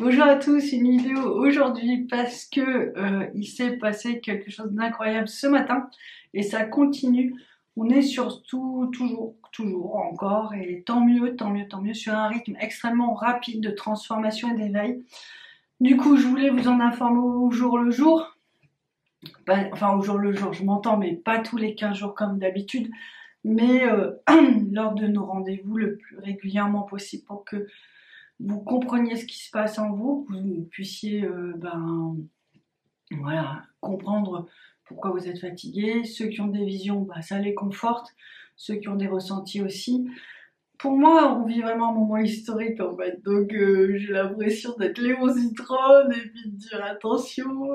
Bonjour à tous, une vidéo aujourd'hui parce que il s'est passé quelque chose d'incroyable ce matin et ça continue. On est surtout toujours encore et tant mieux, sur un rythme extrêmement rapide de transformation et d'éveil. Du coup, je voulais vous en informer au jour le jour. Enfin, au jour le jour, je m'entends, mais pas tous les 15 jours comme d'habitude, mais lors de nos rendez-vous le plus régulièrement possible pour que vous compreniez ce qui se passe en vous, que vous puissiez voilà, comprendre pourquoi vous êtes fatigué. Ceux qui ont des visions, ça les conforte. Ceux qui ont des ressentis aussi. Pour moi, on vit vraiment un moment historique en fait. Donc j'ai l'impression d'être Léon Zitrone et puis de dire attention,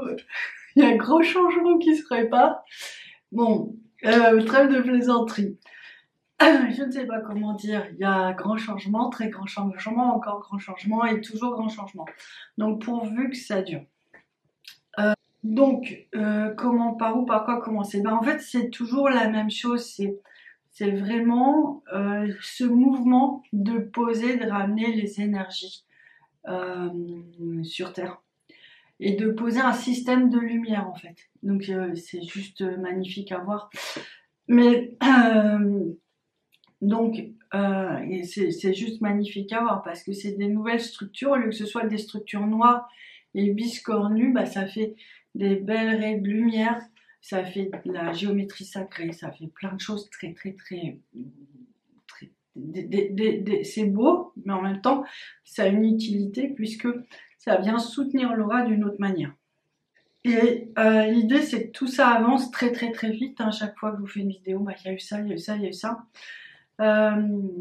il y a un grand changement qui se prépare. Bon, trêve de plaisanterie. Je ne sais pas comment dire, il y a grand changement, très grand changement, encore grand changement et toujours grand changement. Donc pourvu que ça dure. Comment, par où, par quoi commencer? En fait, c'est toujours la même chose, c'est vraiment ce mouvement de poser, de ramener les énergies sur Terre et de poser un système de lumière en fait. Donc c'est juste magnifique à voir. Mais c'est juste magnifique à voir parce que c'est des nouvelles structures, au lieu que ce soit des structures noires et biscornues, ça fait des belles raies de lumière, ça fait de la géométrie sacrée, ça fait plein de choses très c'est beau, mais en même temps ça a une utilité puisque ça vient soutenir l'aura d'une autre manière. Et l'idée c'est que tout ça avance très vite, hein. Chaque fois que je vous fais une vidéo, il y a eu ça, il y a eu ça, il y a eu ça.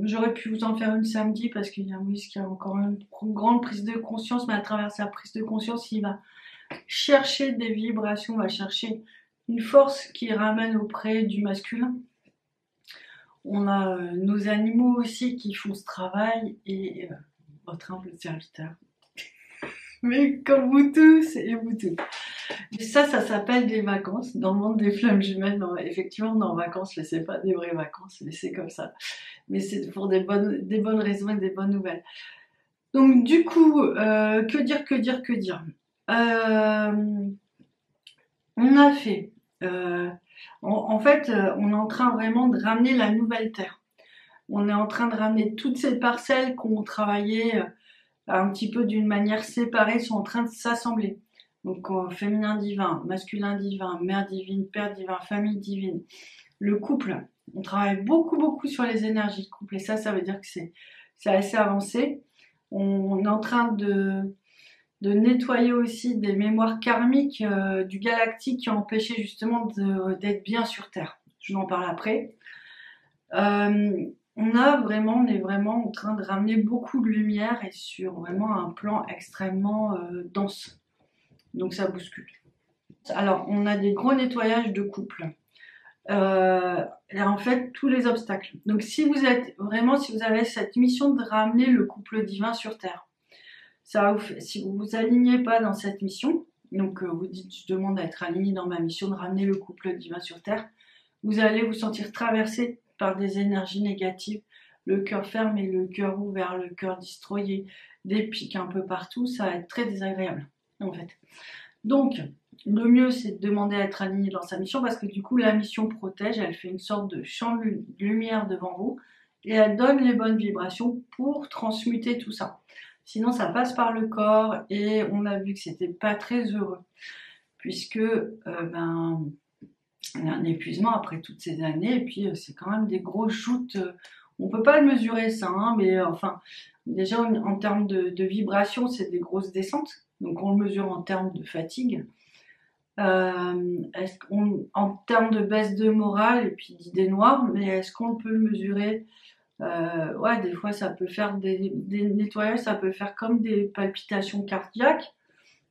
J'aurais pu vous en faire une samedi parce qu'il y a Moïse qui a encore une grande prise de conscience, mais à travers sa prise de conscience, il va chercher des vibrations, va chercher une force qui ramène auprès du masculin. On a nos animaux aussi qui font ce travail et votre humble serviteur. Mais comme vous tous et vous toutes. Ça s'appelle des vacances. Dans le monde des flammes jumelles, effectivement, on est en vacances, mais c'est pas des vraies vacances, mais c'est comme ça. Mais c'est pour des bonnes raisons et des bonnes nouvelles. Donc du coup, que dire on a fait, en fait, on est en train vraiment de ramener la nouvelle terre. On est en train de ramener toutes ces parcelles qu'on travaillait un petit peu d'une manière séparée, sont en train de s'assembler. Donc féminin divin, masculin divin, mère divine, père divin, famille divine. Le couple, on travaille beaucoup sur les énergies de couple et ça veut dire que c'est assez avancé. On est en train de nettoyer aussi des mémoires karmiques du galactique qui ont empêché justement d'être bien sur Terre. Je vous en parle après. On est vraiment en train de ramener beaucoup de lumière et sur vraiment un plan extrêmement dense. Donc ça bouscule. Alors, on a des gros nettoyages de couple. En fait, tous les obstacles. Donc si vous avez cette mission de ramener le couple divin sur Terre, si vous vous alignez pas dans cette mission, donc vous dites je demande à être aligné dans ma mission de ramener le couple divin sur Terre, vous allez vous sentir traversé par des énergies négatives, le cœur fermé, le cœur ouvert, le cœur destroyé, des pics un peu partout, ça va être très désagréable en fait. Donc le mieux c'est de demander à être aligné dans sa mission parce que du coup la mission protège, elle fait une sorte de champ de lumière devant vous et elle donne les bonnes vibrations pour transmuter tout ça. Sinon ça passe par le corps et on a vu que c'était pas très heureux puisque il y a un épuisement après toutes ces années et puis c'est quand même des grosses joutes. On peut pas le mesurer ça, hein, mais enfin déjà en termes de vibration c'est des grosses descentes, donc on le mesure en termes de fatigue. En termes de baisse de morale et puis d'idées noires, mais est-ce qu'on peut le mesurer? Ouais, des fois ça peut faire des nettoyages, ça peut faire comme des palpitations cardiaques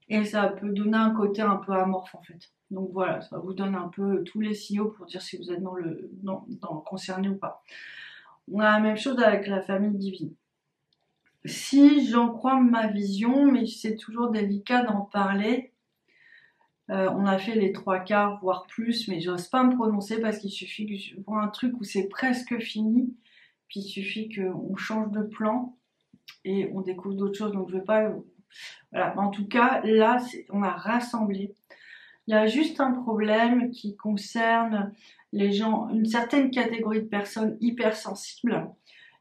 et ça peut donner un côté un peu amorphe en fait. Donc voilà, ça vous donne un peu tous les signaux pour dire si vous êtes concerné ou pas. On a la même chose avec la famille divine. Si j'en crois ma vision, mais c'est toujours délicat d'en parler. On a fait les 3/4, voire plus, mais j'ose pas me prononcer parce qu'il suffit que je vois un truc où c'est presque fini, puis il suffit qu'on change de plan et on découvre d'autres choses. Donc je vais pas Voilà, en tout cas, là, on a rassemblé. Il y a juste un problème qui concerne les gens, une certaine catégorie de personnes hypersensibles.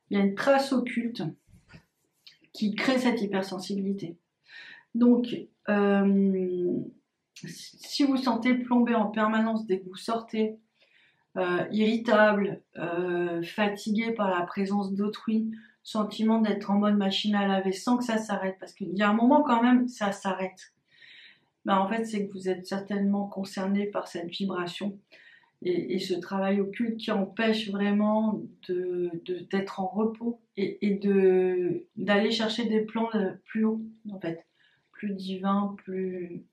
Il y a une trace occulte qui crée cette hypersensibilité. Donc, si vous sentez plombé en permanence dès que vous sortez, irritable, fatigué par la présence d'autrui, sentiment d'être en mode machine à laver sans que ça s'arrête, parce qu'il y a un moment quand même, ça s'arrête. Ben, en fait, c'est que vous êtes certainement concerné par cette vibration et ce travail occulte qui empêche vraiment d'être en repos et d'aller chercher des plans plus hauts, en fait, plus divins, plus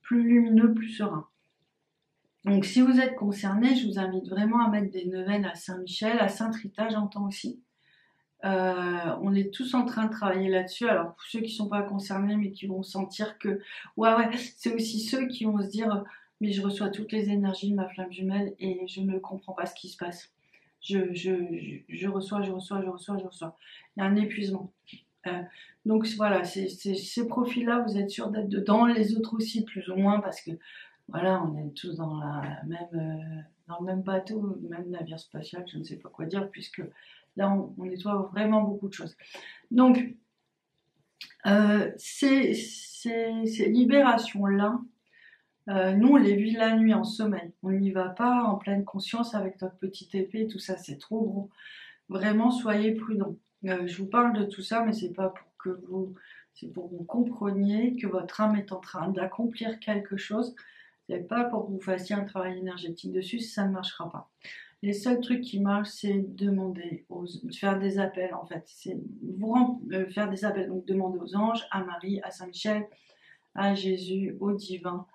lumineux, plus sereins. Donc si vous êtes concerné, je vous invite vraiment à mettre des neuvaines à Saint-Michel, à Sainte-Rita, j'entends aussi. On est tous en train de travailler là-dessus. Alors pour ceux qui sont pas concernés mais qui vont sentir que ouais c'est aussi ceux qui vont se dire mais je reçois toutes les énergies de ma flamme jumelle et je ne comprends pas ce qui se passe. Je reçois. Il y a un épuisement. Donc voilà, ces profils-là, vous êtes sûr d'être dedans, les autres aussi plus ou moins parce que voilà, on est tous dans dans le même bateau, même navire spatial, je ne sais pas quoi dire, puisque là, on nettoie vraiment beaucoup de choses. Donc, ces libérations-là, nous, on les vit la nuit en sommeil. On n'y va pas en pleine conscience avec notre petite épée, tout ça, c'est trop gros. Vraiment, soyez prudents. Je vous parle de tout ça, mais c'est pas pour que c'est pour que vous compreniez que votre âme est en train d'accomplir quelque chose. C'est pas pour que vous fassiez un travail énergétique dessus, ça ne marchera pas. Les seuls trucs qui marchent, c'est faire des appels en fait. C'est faire des appels, donc demander aux anges, à Marie, à Saint-Michel, à Jésus, au divin.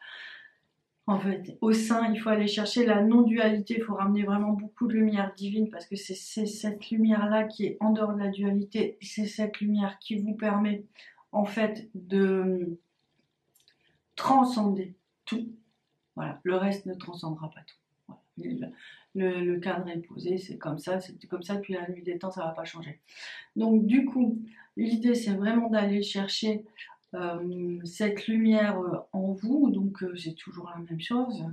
En fait, au sein, il faut aller chercher la non-dualité, il faut ramener vraiment beaucoup de lumière divine parce que c'est cette lumière-là qui est en dehors de la dualité, c'est cette lumière qui vous permet en fait de transcender tout. Voilà, le reste ne transcendra pas tout. Voilà. Le cadre est posé, c'est comme ça depuis la nuit des temps, ça va pas changer. Donc du coup, l'idée c'est vraiment d'aller chercher cette lumière en vous, donc c'est toujours la même chose,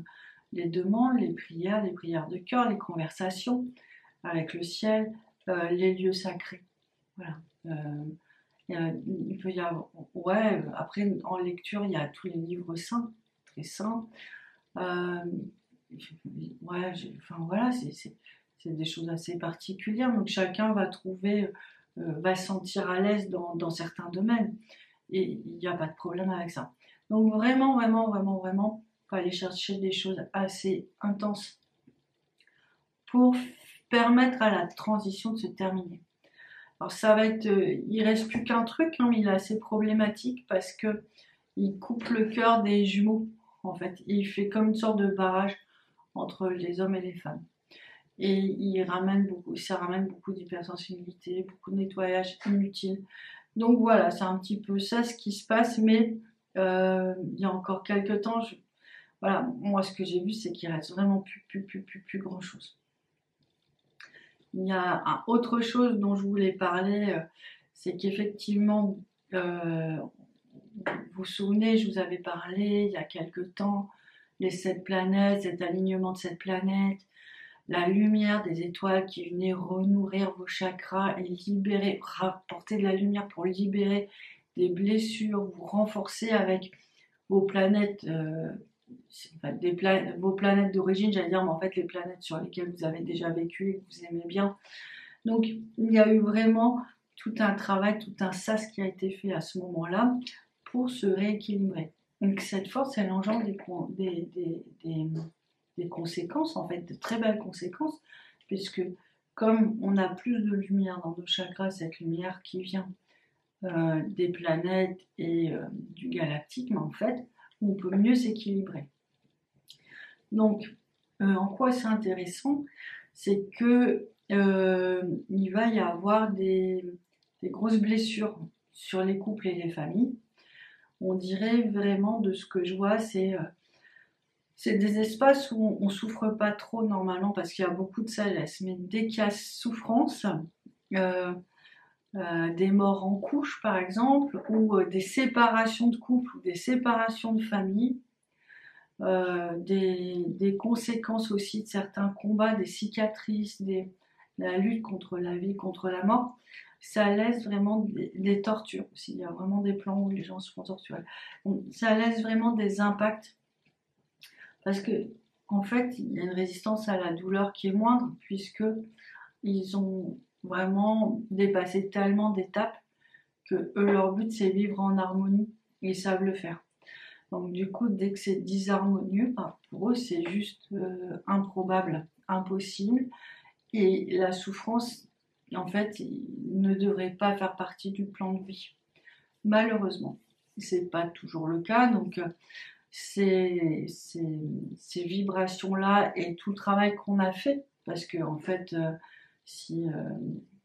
les demandes, les prières de cœur, les conversations avec le ciel, les lieux sacrés. Voilà. Il peut y avoir, ouais, après en lecture, il y a tous les livres saints, très saints. Ouais, enfin voilà, c'est des choses assez particulières. Donc chacun va trouver, va se sentir à l'aise dans certains domaines. Et il n'y a pas de problème avec ça. Donc vraiment, faut aller chercher des choses assez intenses pour permettre à la transition de se terminer. Alors ça va être, il reste plus qu'un truc, hein, mais il est assez problématique parce que il coupe le cœur des jumeaux. En fait, il fait comme une sorte de barrage entre les hommes et les femmes. Et ça ramène beaucoup d'hypersensibilité, beaucoup de nettoyage inutile. Donc voilà, c'est un petit peu ça ce qui se passe, mais il y a encore quelques temps, voilà, moi ce que j'ai vu, c'est qu'il reste vraiment plus grand chose. Il y a autre chose dont je voulais parler, c'est qu'effectivement, vous vous souvenez, je vous avais parlé il y a quelques temps, les 7 planètes, cet alignement de 7 planètes, la lumière des étoiles qui venait renourrir vos chakras et libérer, rapporter de la lumière pour libérer des blessures, vous renforcer avec vos planètes, vos planètes d'origine, j'allais dire, mais en fait les planètes sur lesquelles vous avez déjà vécu et que vous aimez bien. Donc il y a eu vraiment tout un travail, tout un sas qui a été fait à ce moment-là pour se rééquilibrer. Donc cette force, elle engendre des conséquences, en fait, de très belles conséquences, puisque comme on a plus de lumière dans nos chakras, cette lumière qui vient des planètes et du galactique, mais en fait, on peut mieux s'équilibrer. Donc, en quoi c'est intéressant? C'est que il va y avoir des grosses blessures sur les couples et les familles. On dirait vraiment, de ce que je vois, c'est des espaces où on souffre pas trop normalement parce qu'il y a beaucoup de sagesse. Mais dès qu'il y a souffrance, des morts en couche par exemple, ou des séparations de couple ou des séparations de famille, des conséquences aussi de certains combats, des cicatrices, la lutte contre la vie, contre la mort. Ça laisse vraiment des tortures aussi. Il y a vraiment des plans où les gens se font torturer. Donc, ça laisse vraiment des impacts parce que en fait, il y a une résistance à la douleur qui est moindre puisque ils ont vraiment dépassé tellement d'étapes que eux, leur but, c'est vivre en harmonie. Ils savent le faire. Donc du coup, dès que c'est disharmonieux, pour eux, c'est juste improbable, impossible. Et la souffrance, en fait, ne devrait pas faire partie du plan de vie. Malheureusement, c'est pas toujours le cas. Donc ces vibrations-là et tout le travail qu'on a fait, parce que en fait, si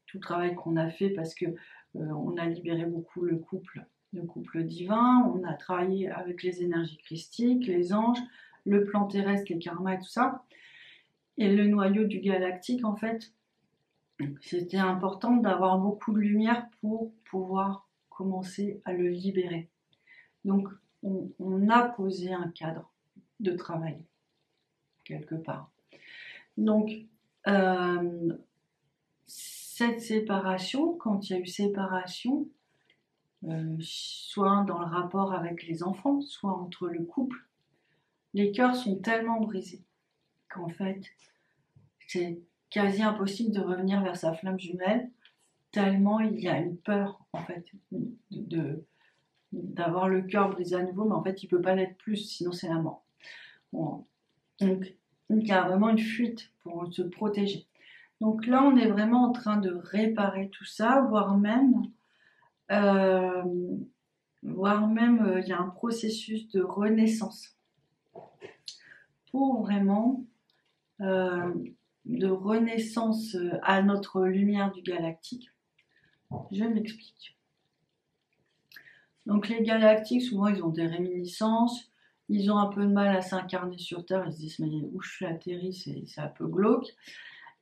tout le travail qu'on a fait, parce que on a libéré beaucoup le couple divin, on a travaillé avec les énergies christiques, les anges, le plan terrestre, les karmas et tout ça, et le noyau du galactique, en fait, c'était important d'avoir beaucoup de lumière pour pouvoir commencer à le libérer. Donc, on a posé un cadre de travail, quelque part. Donc, cette séparation, quand il y a eu séparation, soit dans le rapport avec les enfants, soit entre le couple, les cœurs sont tellement brisés qu'en fait, c'est quasi impossible de revenir vers sa flamme jumelle, tellement il y a une peur, en fait, d'avoir le cœur brisé à nouveau, mais en fait, il ne peut pas l'être plus, sinon c'est la mort. Bon. Donc, il y a vraiment une fuite pour se protéger. Donc là, on est vraiment en train de réparer tout ça, voire même il y a un processus de renaissance pour vraiment de renaissance à notre lumière du galactique. Je m'explique. Donc les galactiques, souvent, ils ont des réminiscences, ils ont un peu de mal à s'incarner sur Terre, ils se disent mais où je suis atterri, c'est un peu glauque.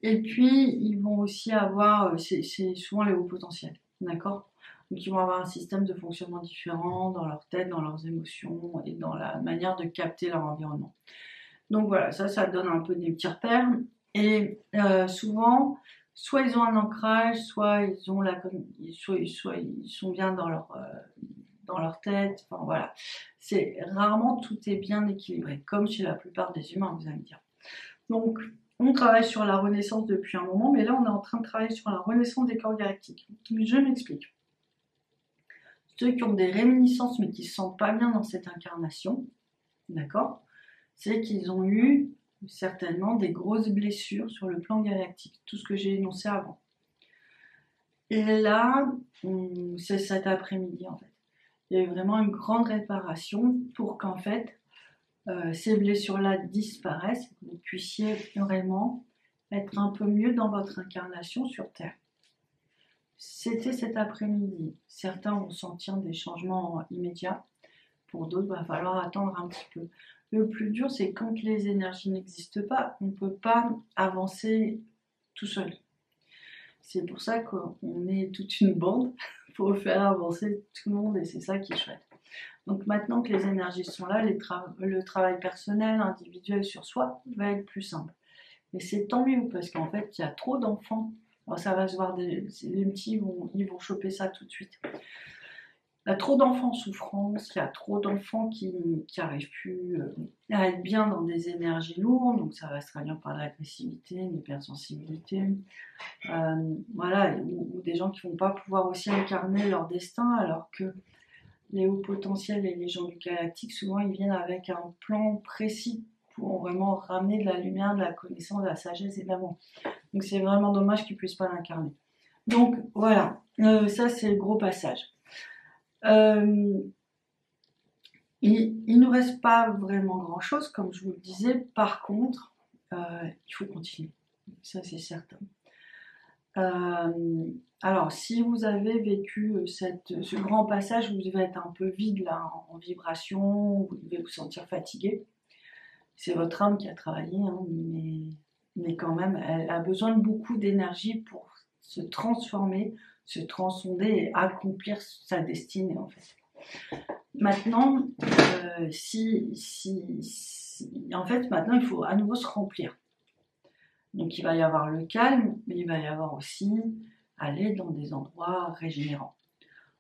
Et puis ils vont aussi avoir, c'est souvent les hauts potentiels, d'accord? Donc ils vont avoir un système de fonctionnement différent dans leur tête, dans leurs émotions et dans la manière de capter leur environnement. Donc voilà, ça donne un peu des petits repères. Et souvent, soit ils ont un ancrage, soit ils sont bien dans leur tête. Enfin voilà, c'est rarement tout est bien équilibré, comme chez la plupart des humains, vous allez me dire. Donc on travaille sur la renaissance depuis un moment, mais là on est en train de travailler sur la renaissance des corps galactiques. Je m'explique. Ceux qui ont des réminiscences mais qui ne se sentent pas bien dans cette incarnation, d'accord, c'est qu'ils ont eu certainement des grosses blessures sur le plan galactique, tout ce que j'ai énoncé avant. Et là, c'est cet après-midi en fait. Il y a eu vraiment une grande réparation pour qu'en fait, ces blessures-là disparaissent, que vous puissiez vraiment être un peu mieux dans votre incarnation sur Terre. C'était cet après-midi. Certains vont sentir des changements immédiats. Pour d'autres, il va falloir attendre un petit peu. Le plus dur, c'est quand les énergies n'existent pas, on ne peut pas avancer tout seul. C'est pour ça qu'on est toute une bande pour faire avancer tout le monde et c'est ça qui est chouette. Donc maintenant que les énergies sont là, le travail personnel, individuel sur soi va être plus simple. Et c'est tant mieux parce qu'en fait, il y a trop d'enfants. Alors ça va se voir, les petits ils vont choper ça tout de suite. Il y a trop d'enfants en souffrance, il y a trop d'enfants qui n'arrivent plus à être bien dans des énergies lourdes, donc ça va se traduire par l'agressivité, l'hypersensibilité, voilà, ou des gens qui ne vont pas pouvoir aussi incarner leur destin, alors que les hauts potentiels et les gens du galactique, souvent ils viennent avec un plan précis pour vraiment ramener de la lumière, de la connaissance, de la sagesse et de l'amour. Donc c'est vraiment dommage qu'ils ne puissent pas l'incarner. Donc voilà, ça c'est le gros passage. Il ne nous reste pas vraiment grand chose, comme je vous le disais. Par contre, il faut continuer. Ça, c'est certain. Alors, si vous avez vécu ce grand passage, vous devez être un peu vide là, en vibration, vous devez vous sentir fatigué. C'est votre âme qui a travaillé, hein, mais quand même, elle a besoin de beaucoup d'énergie pour se transformer, se transcender et accomplir sa destinée en fait. Maintenant, en fait, maintenant il faut à nouveau se remplir. Donc il va y avoir le calme, mais il va y avoir aussi aller dans des endroits régénérants.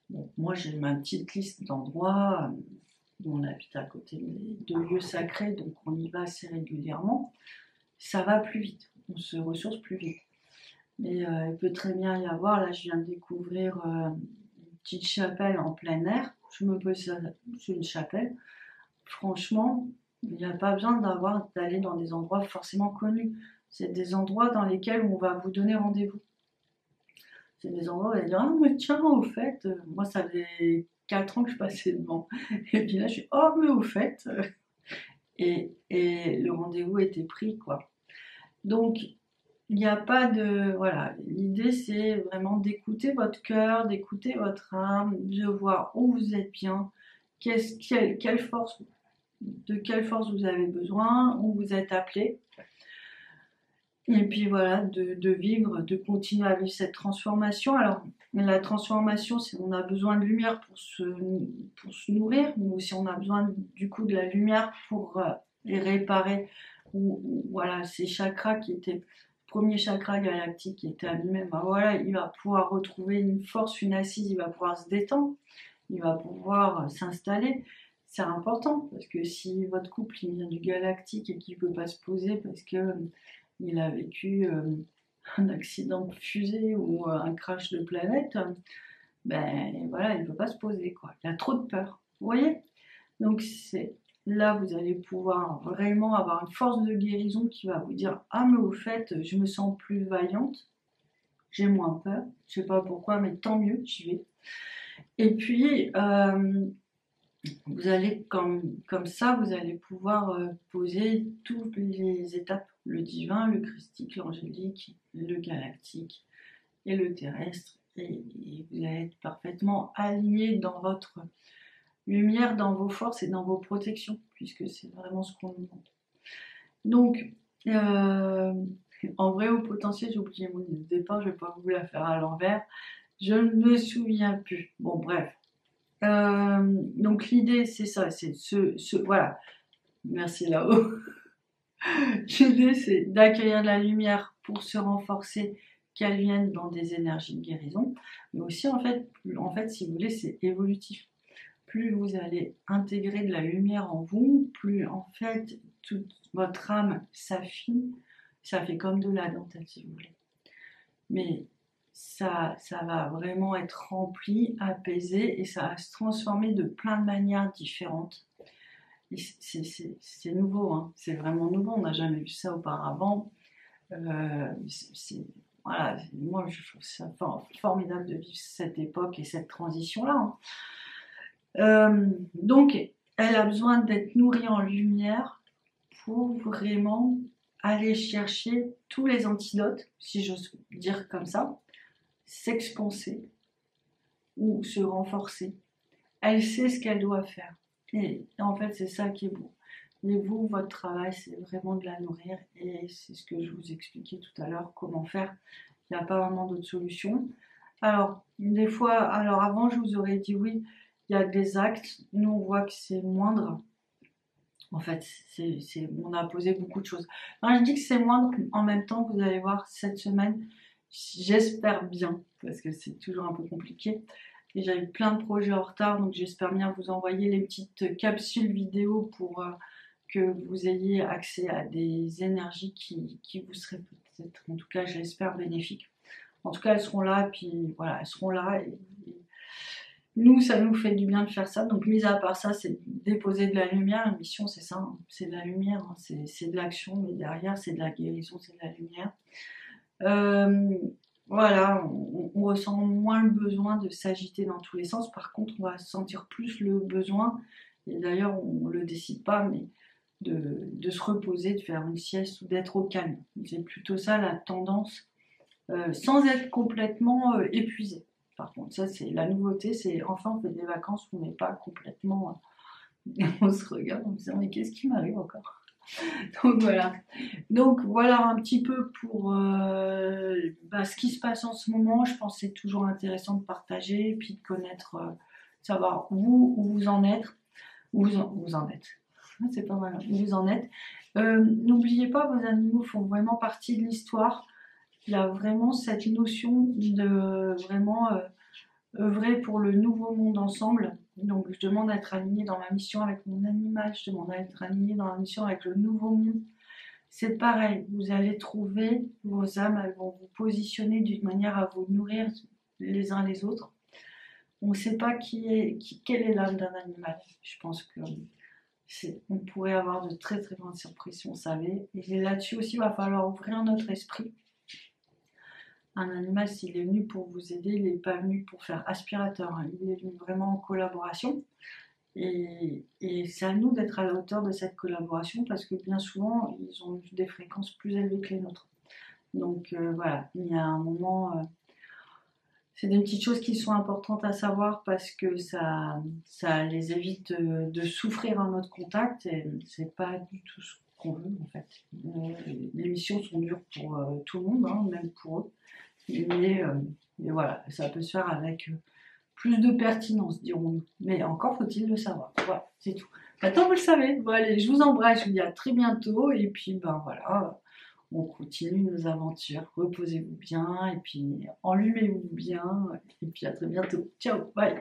Bon, moi j'ai ma petite liste d'endroits, on habite à côté de lieux sacrés, donc on y va assez régulièrement. Ça va plus vite, on se ressource plus vite. Mais il peut très bien y avoir, là je viens de découvrir une petite chapelle en plein air, je me pose sur une chapelle, franchement, il n'y a pas besoin d'aller dans des endroits forcément connus, c'est des endroits dans lesquels on va vous donner rendez-vous. C'est des endroits où on va dire, ah mais tiens, au fait, moi ça fait 4 ans que je passais devant, et puis là je suis, oh mais au fait, et le rendez-vous était pris quoi. Donc, il n'y a pas de... Voilà, l'idée c'est vraiment d'écouter votre cœur, d'écouter votre âme, de voir où vous êtes bien, de quelle force vous avez besoin, où vous êtes appelé. Et puis voilà, de vivre, de continuer à vivre cette transformation. Alors, la transformation, c'est on a besoin de lumière pour se nourrir, ou si on a besoin du coup de la lumière pour les réparer, ou voilà, ces chakras qui étaient premier chakra galactique qui était abîmé, ben voilà, il va pouvoir retrouver une force, une assise, il va pouvoir se détendre, il va pouvoir s'installer. C'est important parce que si votre couple il vient du galactique et qu'il ne peut pas se poser parce que il a vécu un accident de fusée ou un crash de planète, ben voilà, il ne peut pas se poser quoi. Il a trop de peur. Vous voyez? Donc c'est là vous allez pouvoir vraiment avoir une force de guérison qui va vous dire ah mais au fait je me sens plus vaillante, j'ai moins peur, je sais pas pourquoi mais tant mieux j'y vais. Et puis vous allez comme ça vous allez pouvoir poser toutes les étapes, le divin, le christique, l'angélique, le galactique et le terrestre et vous allez être parfaitement aligné dans votre lumière, dans vos forces et dans vos protections, puisque c'est vraiment ce qu'on nous demande. Donc, en vrai, au potentiel, j'ai oublié mon idée de départ, je ne vais pas vous la faire à l'envers. Je ne me souviens plus. Bon, bref. Donc, l'idée, c'est ça, c'est voilà. Merci là-haut. L'idée, c'est d'accueillir de la lumière pour se renforcer, qu'elle vienne dans des énergies de guérison. Mais aussi, en fait, si vous voulez, c'est évolutif. Plus vous allez intégrer de la lumière en vous, plus en fait toute votre âme s'affine, ça fait comme de la dentelle si vous voulez. Mais ça va vraiment être rempli, apaisé et ça va se transformer de plein de manières différentes. C'est nouveau, hein. C'est vraiment nouveau, on n'a jamais vu ça auparavant. Voilà, moi je trouve ça formidable de vivre cette époque et cette transition-là. Hein. Donc, elle a besoin d'être nourrie en lumière pour vraiment aller chercher tous les antidotes, si j'ose dire comme ça, s'expanser ou se renforcer. Elle sait ce qu'elle doit faire. Et en fait, c'est ça qui est beau. Et vous, votre travail, c'est vraiment de la nourrir. Et c'est ce que je vous expliquais tout à l'heure, comment faire. Il n'y a pas vraiment d'autre solution. Alors, des fois, alors avant, je vous aurais dit oui, il y a des actes, nous on voit que c'est moindre. En fait, on a posé beaucoup de choses. Alors, je dis que c'est moindre, en même temps, vous allez voir cette semaine, j'espère bien, parce que c'est toujours un peu compliqué. Et j'avais plein de projets en retard, donc j'espère bien vous envoyer les petites capsules vidéo pour que vous ayez accès à des énergies qui vous seraient peut-être, en tout cas, je l'espère, bénéfiques. En tout cas, elles seront là, puis voilà, elles seront là. Et nous, ça nous fait du bien de faire ça. Donc, mis à part ça, c'est déposer de la lumière. La mission, c'est ça, hein. C'est de la lumière, hein. C'est de l'action, mais derrière, c'est de la guérison, c'est de la lumière. Voilà, on ressent moins le besoin de s'agiter dans tous les sens. Par contre, on va sentir plus le besoin, et d'ailleurs, on ne le décide pas, mais de se reposer, de faire une sieste ou d'être au calme. C'est plutôt ça la tendance, sans être complètement épuisé. Par contre, ça c'est la nouveauté, c'est enfin on fait des vacances où on n'est pas complètement, on se regarde en se disant mais qu'est-ce qui m'arrive encore? Donc voilà. Donc voilà un petit peu pour ce qui se passe en ce moment. Je pense que c'est toujours intéressant de partager et puis de connaître, savoir où vous en êtes, où vous en êtes. C'est pas mal, où vous en êtes. N'oubliez pas, vos animaux font vraiment partie de l'histoire. Il y a vraiment cette notion de vraiment œuvrer pour le nouveau monde ensemble. Donc je demande à être alignée dans ma mission avec mon animal, je demande à être alignée dans la mission avec le nouveau monde. C'est pareil, vous allez trouver vos âmes, elles vont vous positionner d'une manière à vous nourrir les uns les autres. On ne sait pas quelle est l'âme d'un animal. Je pense que on pourrait avoir de très très grandes surprises si on savait. Et là-dessus aussi, il va falloir ouvrir notre esprit. Un animal, s'il est venu pour vous aider, il n'est pas venu pour faire aspirateur. Il est venu vraiment en collaboration. Et c'est à nous d'être à la hauteur de cette collaboration parce que bien souvent, ils ont des fréquences plus élevées que les nôtres. Donc voilà, il y a un moment, c'est des petites choses qui sont importantes à savoir parce que ça les évite de souffrir à notre contact et c'est pas du tout ce qu'on veut en fait. Les missions sont dures pour tout le monde, hein, même pour eux. Mais voilà, ça peut se faire avec plus de pertinence, dirons-nous. Mais encore faut-il le savoir. Voilà, c'est tout. Maintenant, vous le savez. Bon, allez, je vous embrasse, je vous dis à très bientôt. Et puis, voilà, on continue nos aventures. Reposez-vous bien et puis enlumez-vous bien. Et puis, à très bientôt. Ciao, bye.